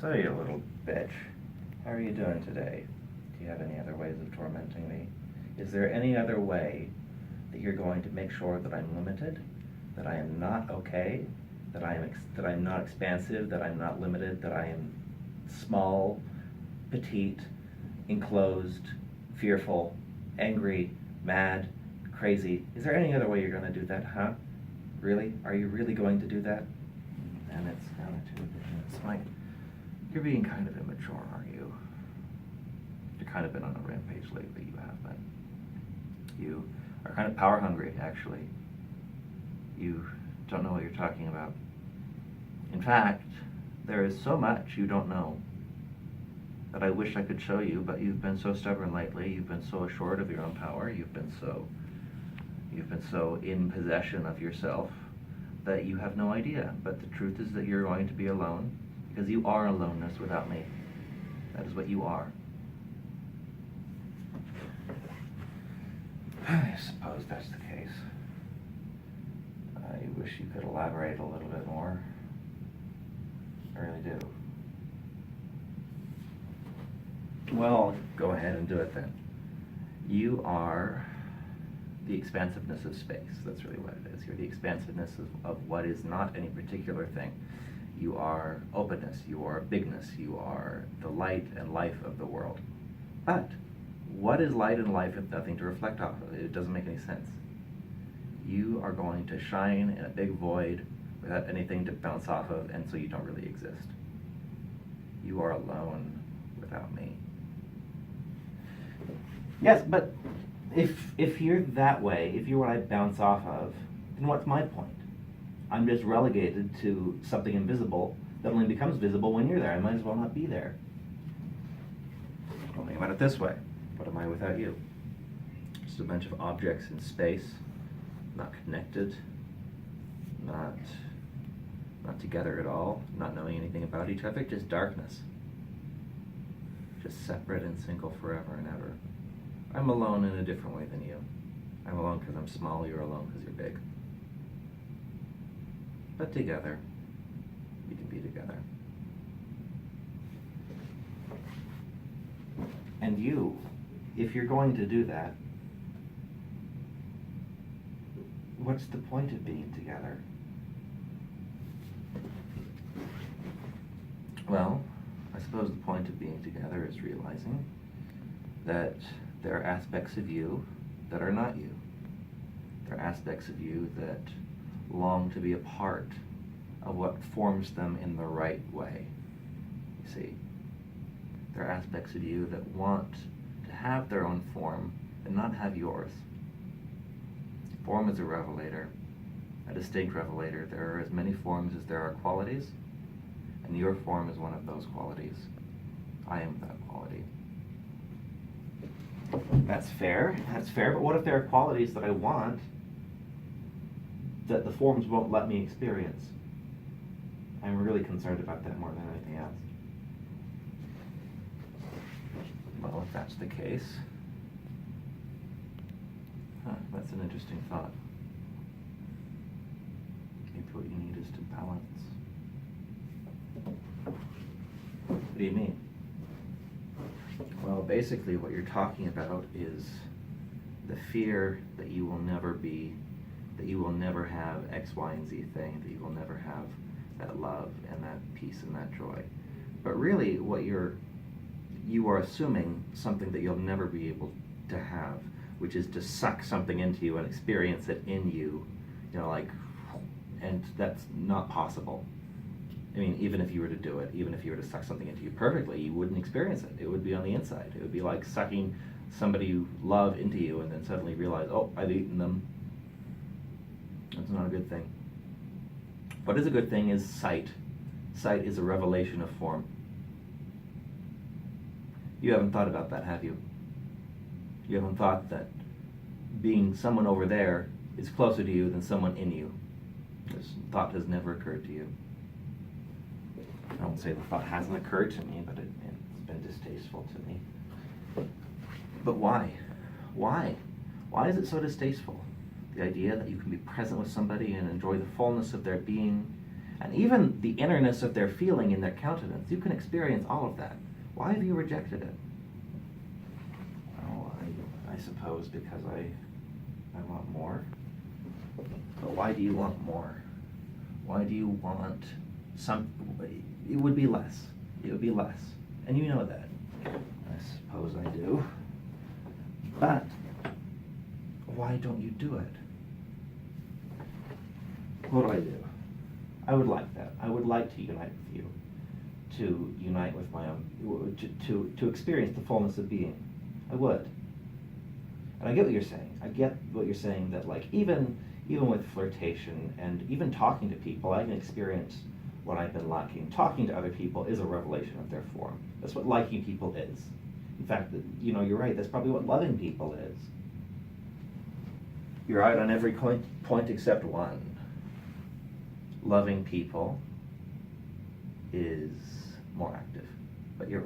So, you little bitch, how are you doing today? Do you have any other ways of tormenting me? Is there any other way that you're going to make sure that I'm limited, that I am not okay, that I'm not expansive, that I'm not limited, that I am small, petite, enclosed, fearful, angry, mad, crazy? Is there any other way you're going to do that, huh? Really? Are you really going to do that? And it's attitude. It's like, you're being kind of immature, aren't you? You've kind of been on a rampage lately, you have been. You are kind of power hungry, actually. You don't know what you're talking about. In fact, there is so much you don't know that I wish I could show you, but you've been so stubborn lately, you've been so assured of your own power, you've been so in possession of yourself that you have no idea. But the truth is that you're going to be alone, because you are aloneness without me. That is what you are. I suppose that's the case. I wish you could elaborate a little bit more. I really do. Well, go ahead and do it then. You are the expansiveness of space. That's really what it is. You're the expansiveness of what is not any particular thing. You are openness, you are bigness, you are the light and life of the world. But what is light and life if nothing to reflect off of? It doesn't make any sense. You are going to shine in a big void without anything to bounce off of, and so you don't really exist. You are alone without me. Yes, but if you're that way, if you're what I bounce off of, then what's my point? I'm just relegated to something invisible that only becomes visible when you're there. I might as well not be there. Don't think about it this way. What am I without you? Just a bunch of objects in space, not connected, not together at all, not knowing anything about each other, just darkness. Just separate and single forever and ever. I'm alone in a different way than you. I'm alone because I'm small, you're alone because you're big. But together, we can be together. And you, if you're going to do that, what's the point of being together? Well, I suppose the point of being together is realizing that there are aspects of you that are not you. There are aspects of you that long to be a part of what forms them in the right way. You see, there are aspects of you that want to have their own form and not have yours. Form is a revelator, a distinct revelator. There are as many forms as there are qualities, and your form is one of those qualities. I am that quality. That's fair, but what if there are qualities that I want that the forms won't let me experience? I'm really concerned about that more than anything else. Well, if that's the case, that's an interesting thought. Maybe what you need is to balance. What do you mean? Well, basically what you're talking about is the fear that you will never be, that you will never have X, Y, and Z thing, that you will never have that love and that peace and that joy. But really what you are assuming something that you'll never be able to have, which is to suck something into you and experience it in you, and that's not possible. I mean, even if you were to do it, even if you were to suck something into you perfectly, you wouldn't experience it. It would be on the inside. It would be like sucking somebody you love into you and then suddenly realize, oh, I've eaten them. That's not a good thing. What is a good thing is sight. Sight is a revelation of form. You haven't thought about that, have you? You haven't thought that being someone over there is closer to you than someone in you. This thought has never occurred to you. I won't say the thought hasn't occurred to me, but it's been distasteful to me. But why? Why? Why is it so distasteful? The idea that you can be present with somebody and enjoy the fullness of their being And even the innerness of their feeling in their countenance, you can experience all of that. Why have you rejected it? Oh, I suppose because I want more. But why do you want more? Why do you want some? It would be less. It would be less. And you know that. I suppose I do. But why don't you do it? What do? I would like that. I would like to unite with you. To unite with my own, to experience the fullness of being. I would. And I get what you're saying. I get what you're saying, that like even with flirtation and even talking to people, I can experience what I've been lacking. Talking to other people is a revelation of their form. That's what liking people is. In fact, you're right, that's probably what loving people is. You're right on every point except one. Loving people is more active, but you're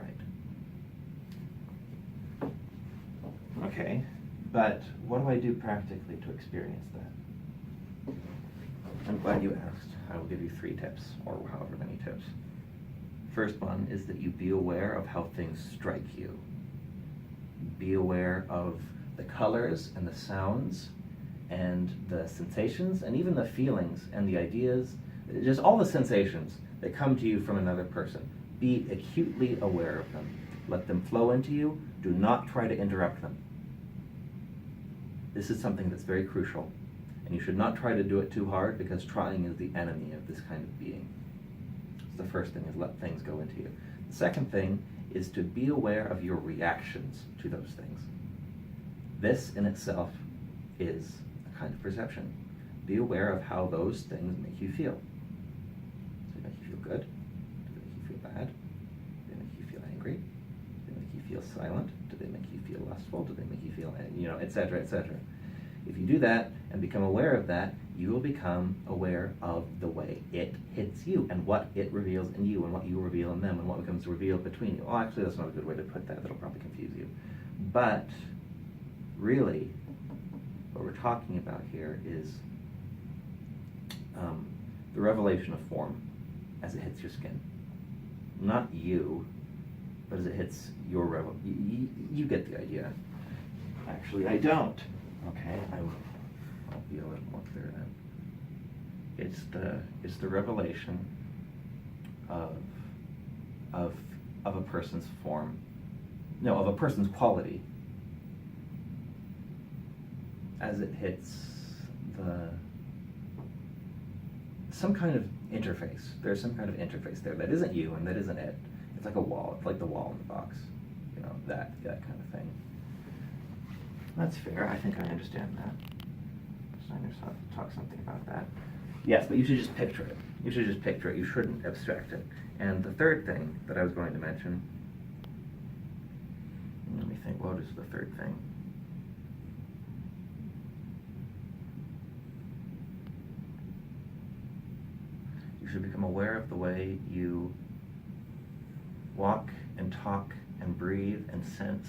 right. Okay, but what do I do practically to experience that? I'm glad you asked. I will give you 3 tips, or however many tips. First one is that you be aware of how things strike you. Be aware of the colors and the sounds and the sensations and even the feelings and the ideas, just all the sensations that come to you from another person. Be acutely aware of them. Let them flow into you. Do not try to interrupt them. This is something that's very crucial, and you should not try to do it too hard, because trying is the enemy of this kind of being. So the first thing is let things go into you. The second thing is to be aware of your reactions to those things. This in itself is a kind of perception. Be aware of how those things make you feel. Do they make you feel good? Do they make you feel bad? Do they make you feel angry? Do they make you feel silent? Do they make you feel lustful? Do they make you feel, etc., etc.? If you do that and become aware of that, you will become aware of the way it hits you and what it reveals in you and what you reveal in them and what becomes revealed between you. Well, actually, that's not a good way to put that. That'll probably confuse you. But really, what we're talking about here is the revelation of form as it hits your skin. Not you, but as it hits your you get the idea. Actually, I don't. Okay, I'll be a little more clear then. It's the revelation of a person's form. No, of a person's quality as it hits some kind of interface. There's some kind of interface there that isn't you and that isn't it. It's like a wall. It's like the wall in the box. That kind of thing. That's fair. I think I understand that. Designers talk something about that. Yes, but you should just picture it. You should just picture it. You shouldn't abstract it. And the third thing that I was going to mention, let me think, what is the third thing? You should become aware of the way you walk and talk and breathe and sense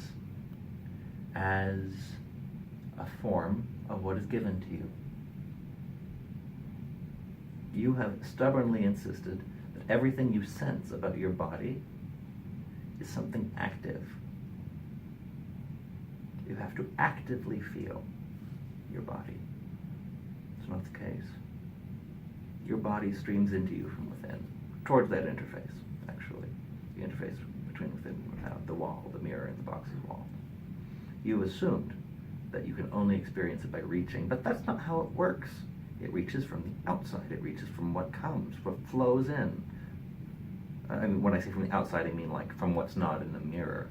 as a form of what is given to you. You have stubbornly insisted that everything you sense about your body is something active. You have to actively feel your body. It's not the case. Your body streams into you from within, towards that interface, actually. The interface between within and without, the wall, the mirror, and the box's wall. You assumed that you can only experience it by reaching, but that's not how it works. It reaches from the outside. It reaches from what comes, what flows in. I mean, when I say from the outside, I mean like from what's not in the mirror.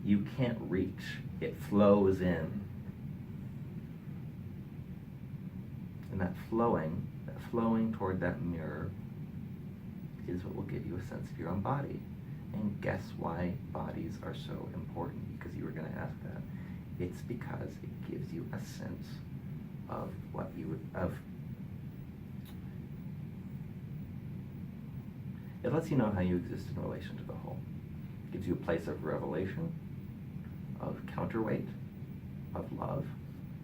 You can't reach. It flows in. And that flowing toward that mirror is what will give you a sense of your own body. And guess why bodies are so important? Because you were going to ask that. It's because it gives you a sense of what you would, it lets you know how you exist in relation to the whole. It gives you a place of revelation, of counterweight, of love,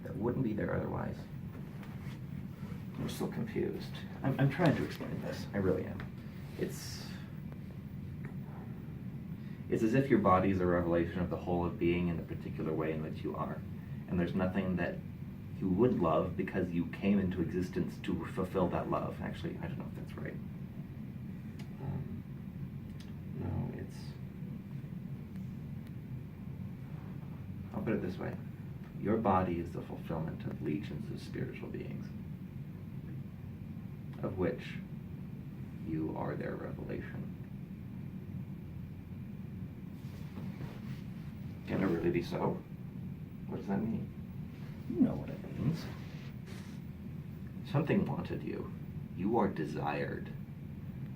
that wouldn't be there otherwise. I'm still confused. I'm trying to explain this. I really am. It's as if your body is a revelation of the whole of being in the particular way in which you are. And there's nothing that you would love because you came into existence to fulfill that love. Actually, I don't know if that's right. No, I'll put it this way. Your body is the fulfillment of legions of spiritual beings, of which you are their revelation. Can it really be so? What does that mean? You know what it means. Something wanted you. You are desired,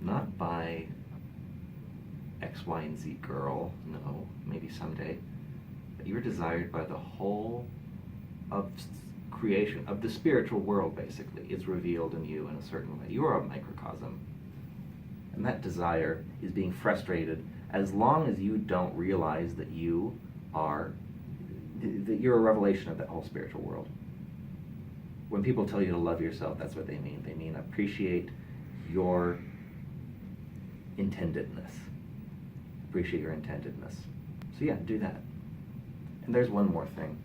not by X, Y, and Z girl, no, maybe someday, but you're desired by the whole of creation, of the spiritual world, basically. It's revealed in you in a certain way. You are a microcosm. And that desire is being frustrated as long as you don't realize that you're a revelation of that whole spiritual world. When people tell you to love yourself, that's what they mean. They mean appreciate your intendedness. Appreciate your intendedness. So yeah, do that. And there's one more thing.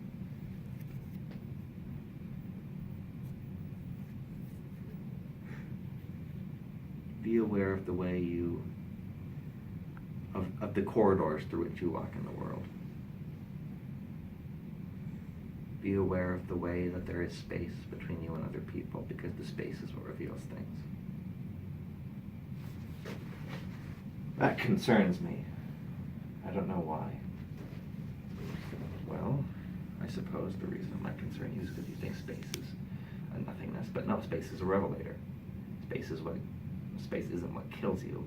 Be aware of the way of the corridors through which you walk in the world. Be aware of the way that there is space between you and other people, because the space is what reveals things. That concerns me. I don't know why. Well, I suppose the reason it might concern you is because you think space is a nothingness, but no, space is a revelator. Space isn't what kills you.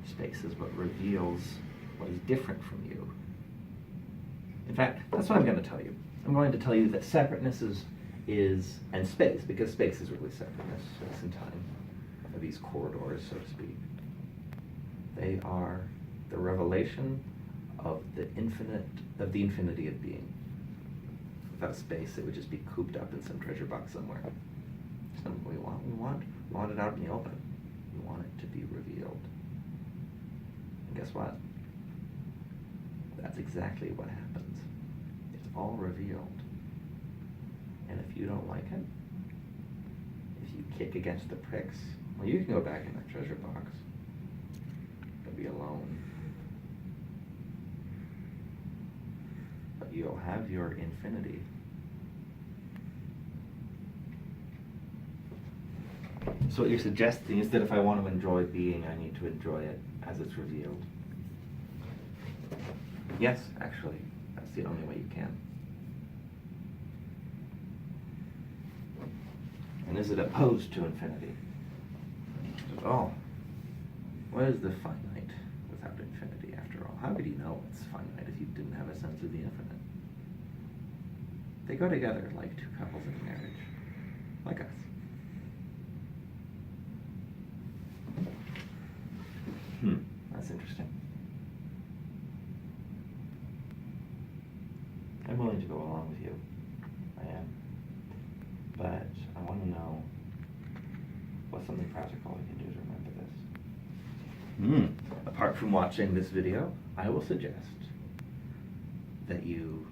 Space is what reveals what is different from you. In fact, that's what I'm going to tell you. I'm going to tell you that separateness and space, because space is really separateness, space and time, are these corridors, so to speak. They are the revelation of the infinity of being. Without space, it would just be cooped up in some treasure box somewhere. It's not what we want. We want it out in the open. We want it to be revealed. And guess what? That's exactly what happens. It's all revealed. And if you don't like it, if you kick against the pricks, well, you can go back in that treasure box. You'll be alone. But you'll have your infinity. So what you're suggesting is that if I want to enjoy being, I need to enjoy it as it's revealed. Yes, actually, that's the only way you can. And is it opposed to infinity? Oh, what is the finite without infinity after all? How could you know it's finite if you didn't have a sense of the infinite? They go together like two couples in a marriage, like us. That's interesting. I'm willing to go along with you. I am. But I want to know what's something practical I can do to remember this. Apart from watching this video, I will suggest that you...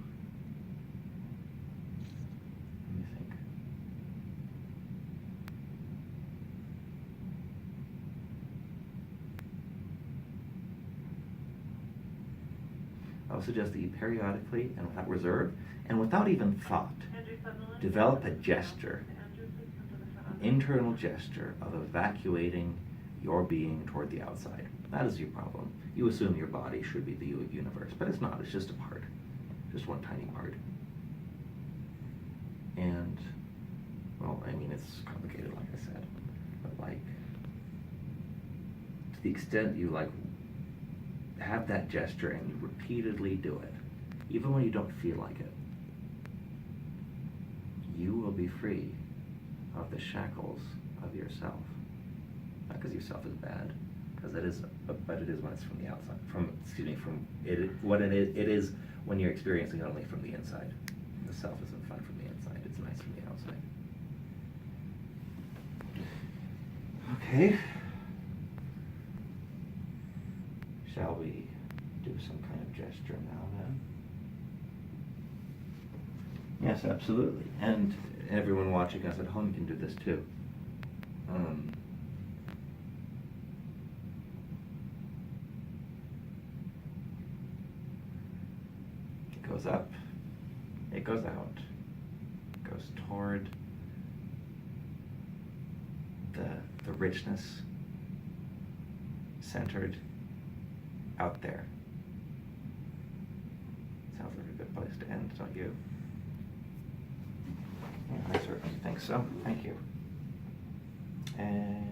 Let me think. I would suggest that you periodically and without reserve and without even thought develop a gesture, an internal gesture of evacuating your being toward the outside. That is your problem. You assume your body should be the universe, but it's not. It's just a part, just one tiny part. And, well, I mean, it's complicated, like I said, but like, to the extent you like have that gesture and you repeatedly do it, even when you don't feel like it, you will be free of the shackles of yourself. Not because yourself is bad, because it is, but it is when it's from the outside. It is when you're experiencing it only from the inside. The self isn't fun from the inside, it's nice from the outside. Okay. Shall we do some kind of gesture now then? Yes, absolutely. And everyone watching us at home can do this too. It goes up, it goes out, it goes toward the richness centered out there. Sounds like a good place to end, don't you? Yeah, I certainly think so. Thank you. And